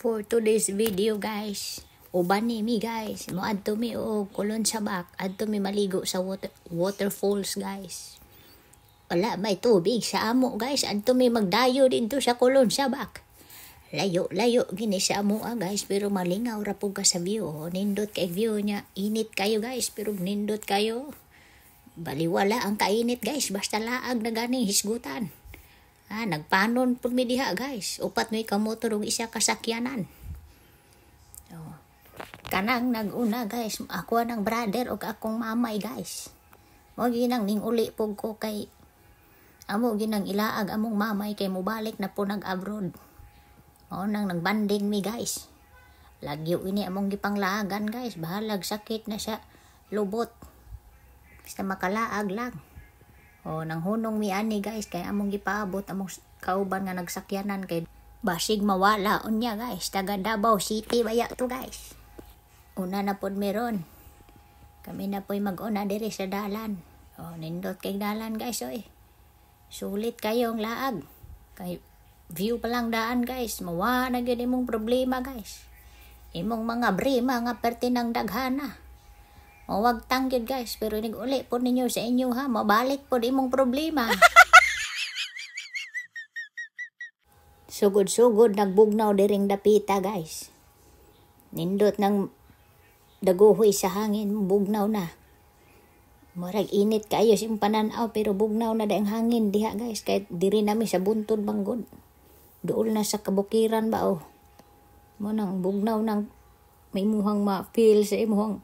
For today's video guys, uban ni mi guys, moadto mi og kulon sa bak, adto mi maligo sa waterfalls guys. Wala may tubig sa amo guys, adto mi magdayo dito sa kulon sa bak. Layo gini sa amo guys, pero malingaw ra pud ka sa view. Nindot kay view niya, init kayo guys, pero nindot kayo. Baliwala ang kainit guys, basta laag na ganing hisgutan. Nagpanon po mi diha guys. Upat may kamotor og isa kasakyanan. Kanang naguna guys, ako ng brother og akong mamay guys. Mo ginang ning uli pug ko kay amo ginang ilaag among mamay kay mobalik na po nag-abroad. Mao nang nagbanding mi guys. Lagyo ini among gipanglaagan guys, bahalag sakit na siya lubot. Basta makalaag lang. Nang hunong mi ani guys, kay among gipaabot among kauban nga nagsakyanan kay basig mawala unya guys. Taga Davao City baya to guys. Una na pod meron. Kami na po'y mag-una diri sa dalan. Nindot kay dalan guys oy. Sulit kayong laag. Kay view pa lang daan guys. Mawa na gyud imong problema guys. Imong mga brima nga perti ng daghana. Wag tanggid guys, pero nag-uli po ninyo sa inyo ha, mabalik po imong problema. Sugod-sugod nagbugnaw diring dapita guys. Nindot ng daguhoy sa hangin, bugnaw na. Murag init kayo siyang pananaw, pero bugnaw na daing hangin diha guys, kahit diri nami sa buntod banggod. Dool na sa kabukiran ba mo nang bugnaw nang may muhang ma-feel sa imuhang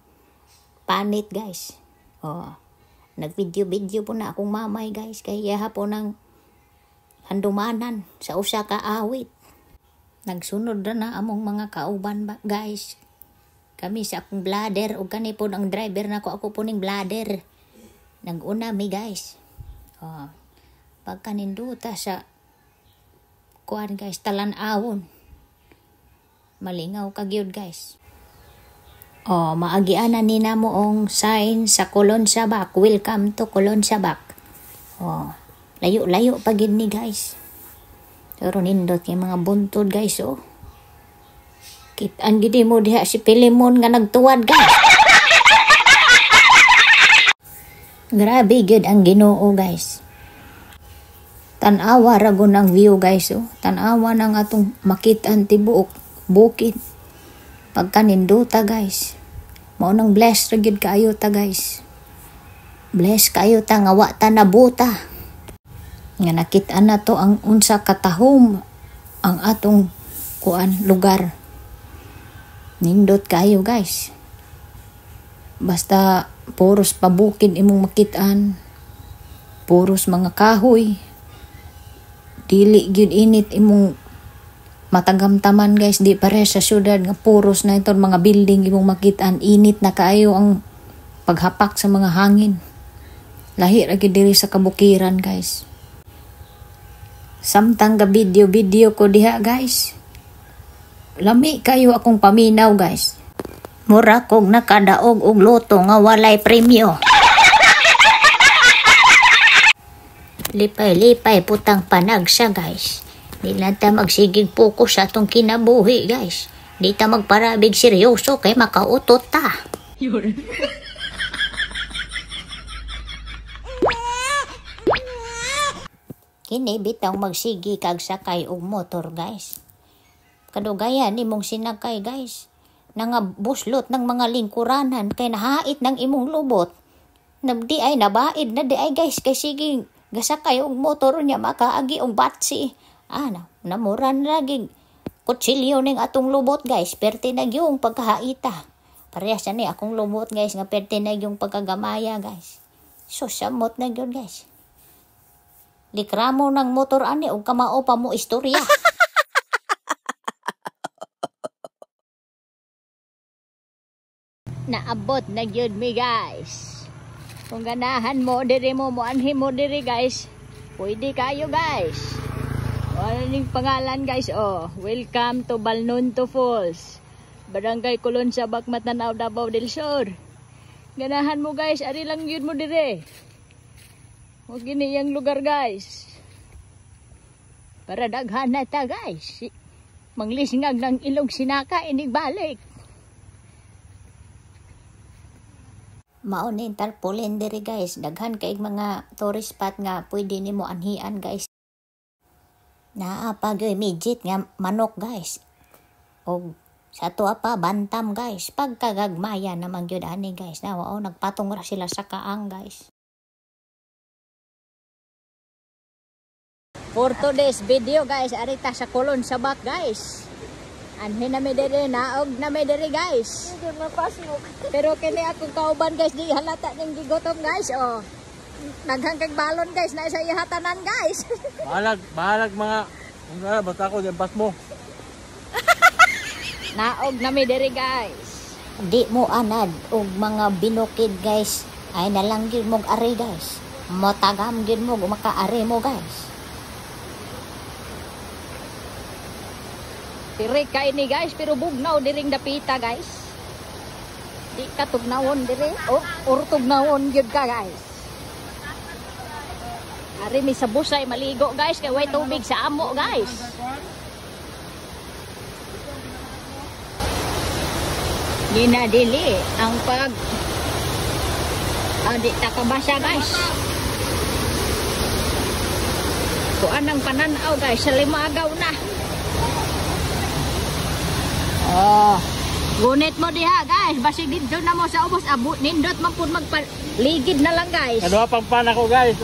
panit guys. Nag-video po na akong mamay guys, kaya hapon ng handumanan sa usa ka awit. Nagsunod na among mga kauban ba guys. Kami sa akong bladder o kani po ang driver na ako po ning bladder. Nag-una mi guys. Pagkaninduta sa kuan guys, talan-awon. Malingaw kagyud guys. Maagianan ni na mo ang sign sa Kulon Sabak. Welcome to Kulon Sabak. Layo-layo pa gid ni guys. Pero nindot kay mga buntod guys Kitaan gid mo diha si Pilimon nga nagtuwad guys. Grabe gid ang Ginoo guys. Tan-awa ra gon ang view guys Tan-awa nang atong makit-an tibuok bukid. Pagkaninduta guys, mao nang blessed ra gyud kaayo ta guys. Blessed kaayo ta nga wa ta nabuta. Nga nakit-an na to ang unsa katahom ang atong kuan lugar. Nindot kaayo guys. Basta puros pabukid imong makit-an. Puros mga kahoy. Dili gyud init imong matagamtaman guys, di pare sa syudad nga puros na itong mga building imong makitaan. Init na kaayo ang paghapak sa mga hangin. Lahi ra gyud diri sa kabukiran guys. Samtang ga video ko diha guys, lami kayo akong paminaw guys. Mura kog nakadaog og loto nga walay premyo. Lipay putang panag siya guys. Di lang ta magsigig focus sa atong kinabuhi guys. Di ta magparabig seryoso kay makautot ta. Kini bitaw magsigi kag sakay og motor guys. Kadugayan imong sinakay guys. Nangabuslot ng mga lingkuranan kay nahait ng imong lubot. Nabdi ay nabaid na di ay guys, kay sige gasakay og motor niya makaagi og batsi. Namuran lagi kutsilyo ning atong lubot guys, perti na yung pagkahaita. Parehas ni akong lubot guys, nga perti na yung pagkagamaya guys. So samot na yun guys. Likramo ng motor ani og kamao pa mo istorya. Naabot na yun mi guys. Kung ganahan mo diri mo anhi mo diri guys, pwede kayo guys. Ano ning pangalan guys welcome to Balnonto Falls, Barangay Kulon Sabak, Matanao, Davao del Sur. Ganahan mo guys, ari lang yun mo dire. Huwag gini yung lugar guys. Para daghan na ta guys. Manglisngag ng ilog sinaka inig balik. Maunin tarpaulin diri guys, daghan kay mga tourist spot nga pwede nimo anhian guys. Naa pa gyud midget nga manok guys. Og sa tuwa pa bantam guys, pagkagagmaya naman gyud ani guys. Nawao nagpatong ra sila sa kaang guys. For today's video guys, arita sa Kulon Sabak guys. Anhin na may dere, naog na may dere guys. Pero kini akong kauban guys, di halata ng gigotom guys. Oh. Naghang kag balon guys, na isa ihatanan guys. Bahalag mga, basta ako, diyan pas mo. Naog na may dere guys. Di mo anad og mga binukid guys. Ay nalanggil mo ari guys. Motagam gid mo makaari mo guys. Tirik ka ini guys, pero bugnaw diring dapita guys. Di ka tugnawon diri. Or tugnawon gyud ka guys. Ari mi sa busay maligo guys, kay way tubig sa amo guys. Ginadili ang pag di takabasa guys. Kuan ang pananaw guys, sa limagaw na. Oh, gunit mo diha guys, basig dito na mo sa ubos, abot nindot man pud magpaligid na lang guys. Ano pang pana ko guys?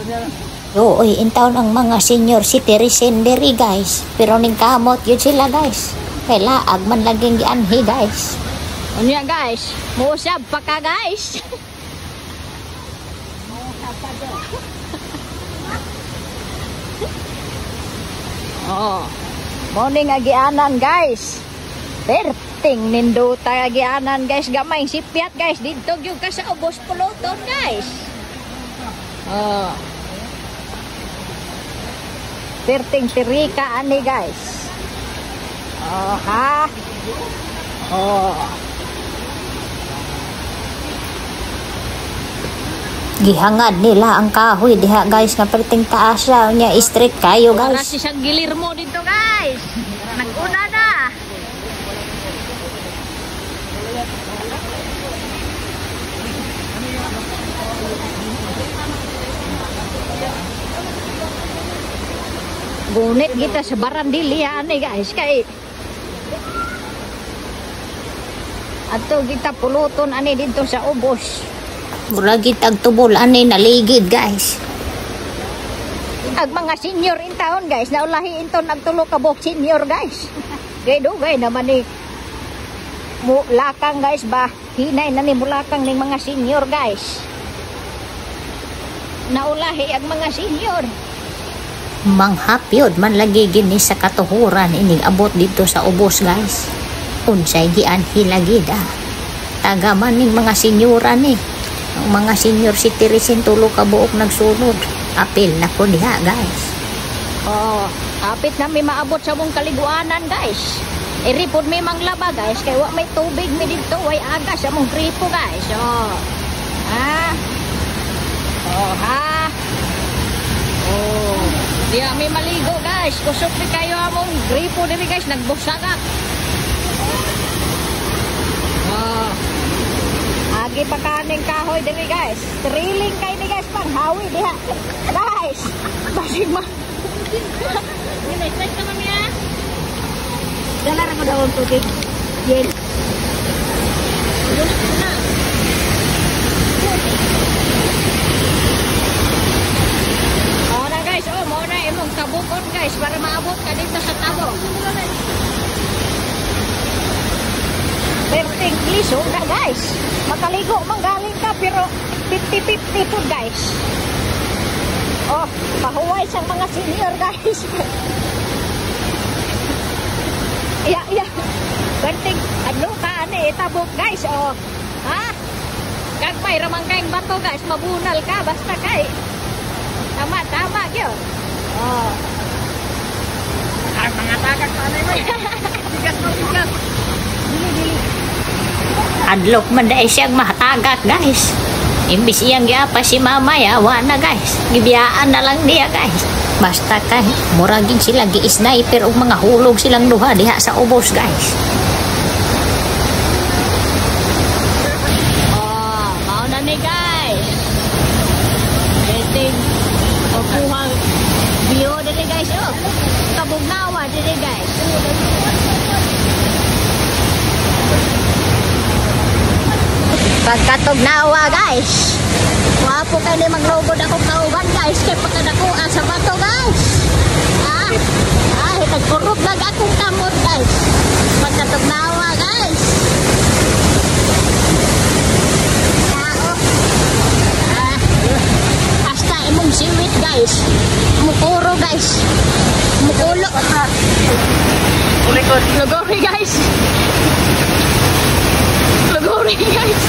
Oy, intaw ang mga senior citizen diri guys, pero ning kamot yun sila guys. Kaya agman laging gianhi guys. Unya guys, muusab pa ka guys. Oh, morning agianan guys. Perting ninduta agianan guys, gamay sipyat guys, dito gyud ka sa ubos puluton guys. Oh. Perting tirika ani guys. Oh ha. Oh. Gihangad nila ang kahoy diha guys nga perting taas ra nya straight kayo guys. Wala si siyang gilir mo dito guys. Naguna na. Gunit kita sa barandili ani guys kay ato kita puluton ani dito sa ubos. Mura gitag tubol ani naligid guys. Ag mga senior in town guys, naulahi inton nagtulo ka bok senior guys. Kay dugay naman ni mulakang guys ba, hinay na ni mulakang ning mga senior guys. Naulahi ang mga senior. Manghapyod man lagi gini sa katuhuran ining abot dito sa ubos guys. Unsay gianhi lagi da. Taga man ning mga senyoran ni. Ang mga senior citizen tulo ka buok nagsunod. Apil na ko diha guys. Oh, apit na may maabot sa mong kaliguanan guys. Iripod may manglaba guys, kay wa may tubig mi dito, way aga sa mong gripo guys. Oh. Ha? Oh, ha? Oh. Diya may maligo guys. Kusok ni kayo among gripo diri guys, nagbusagak. Oh. Agi pa kaning kahoy diri guys. Thrilling kay ni guys panghawi diha. Guys, basig ma. Ni stress ka man ya. Dala ra ko daw tubig. Yen. Tabukon guys para maabot ka dito sa tabo. Perting liso na guys. Makaligo manggaling ka pero 50-50 po guys. Oh, pahuway sa mga senior guys. Iya. Perting ano ka ani tabok guys. Oh. Ha? Kagmay ramang kaing bato guys, mabunal ka basta kay. Tama gyud. Oh. Ay, mga tagak pa na yun. Bigat. Dili. Adlok man dahil siyang mahatagak guys. Imbis iyang giapa si mama ya, wala guys. Gibiyaan na lang niya guys. Basta kay muragin sila gi-sniper og mga hulog silang duha diha sa ubos guys. Oh, mao na ni guys. Rating o kuhang view dili guys oh. Kabugnawa dili guys. Pagkatugnawa guys. Wapo kayo ni maglugod akong kauban guys. Kaya pagkadakuan sa bato guys. Nagkurog lang akong kamot guys. Pagkatugnawa guys. Basta imong siwit guys. Mukuro guys. Mukulo. Lugori guys. Lugori guys.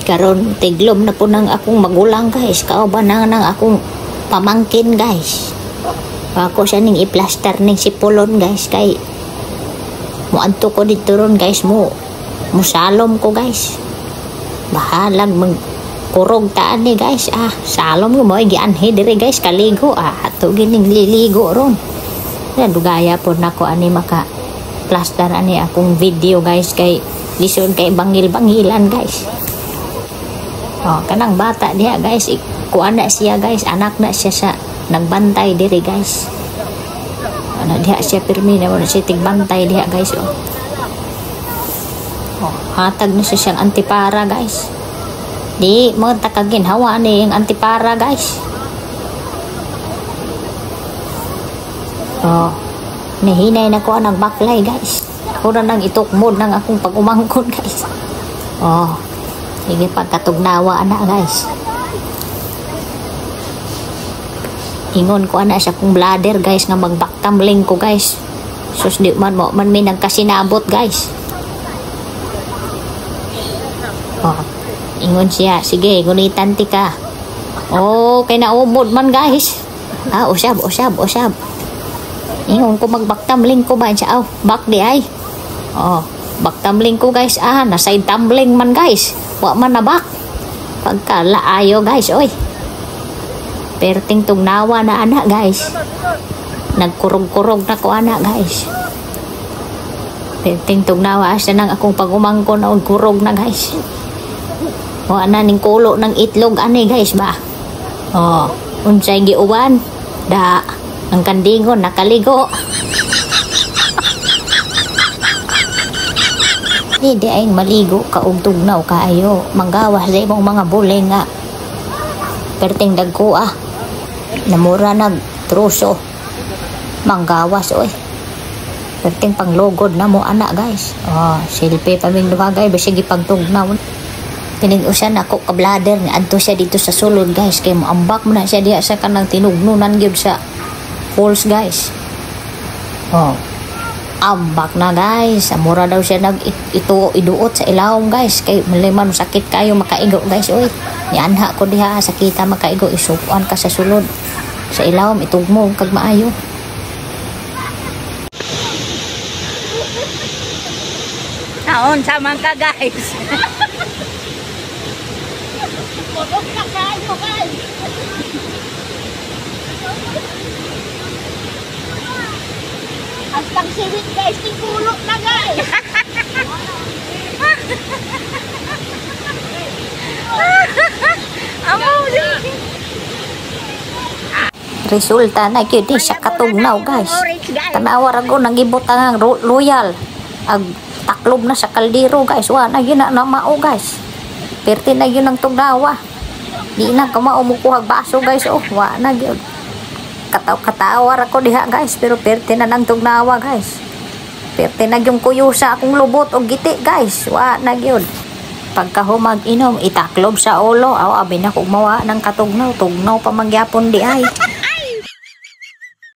Karon tiglom na po ng akong magulang guys. Kauban na ng akong pamangkin guys. Ako siya ning i-plaster ning sipulon guys. Kay muanto ko dito ron guys. Musalom ko guys. Bahalag kurog taan ni guys. Salom ko mo gianhi dire guys. Kaligo ato gining liligo ron. Dugaya po na ko ani maka plaster ani akong video guys. Kay lison kay bangil-bangilan guys. Kanang bata diha guys, kuan na siya guys, anak na siya sa nagbantay diri guys. Diha siya pirmi na wala siya tigbantay diha guys. Hatag na siya siyang antipara guys. Di mo takaginhawa ni yung antipara guys. Nahinay na ko ang baklay guys. Ako na nang itukmod ng akong pag-umangkon guys. Sige pagkatugnawa na guys. Ingon ko ana sa kong bladder guys nga magbaktamling ko guys. Sus di man may nagkasinabot guys. Ingon siya, sige gunitan ti ka. Kay naumod man guys. Usab. Ingon ko magbaktamling ko ba siya. Bak di ay. Baktamling ko guys. Naside tumbling man guys. Wa man nabak. Pagkalaayo guys, oy. Perting tugnawa na anak guys. Nagkurog-kurog na ko anak guys. Perting tugnawa asa nang akong pagumangkon og kurog na guys. Wa na ning kulo ng itlog ani guys ba. Unsay giuban? Ang kandingon nakaligo. Di ay maligo ka og tugnaw kaayo. Manggawas sa imong mga buling nga. Perting dagko namura nag truso. Manggawas oy. Perting panglogod na mo anak guys. Silpi pa ming duwagay basig ipagtugnaw. Tinig-usan ako ka bladder nga adto siya dito sa sulod guys. Kay moambak mo na siya diha sa kanang tinugnunan gyud sa falls guys. Ambak na guys. Amura daw siya iduot sa ilawom guys. Kay maliman sakit kayo makaigo guys. Uy, nianha ko diha sakita makaigo. Isupuan ka sa sulod. Sa ilawom itugmo kag maayo. Naon sama ka guys. Kodok ka kayo guys. Astang siwit guys, tingkulok na guys. Resulta na gyud sa katugnaw guys. Tanawa ra ko nagibot ang loyal. Ag taklob na sa kaldero guys. Wa na gyud na mao guys. Perti na gyud ang tugnawa. Di na ka mao mukuhag baso guys. Wa na gyud. Katawa ako diha guys, pero perti na nang tugnawa guys. Perti na yung kuyusa akong lubot o giti guys. Wa na gyud. Pagkahumag inom itaklob sa ulo. Abi na kung mawa ng katugnaw. Tugnaw pa magyapon di ay.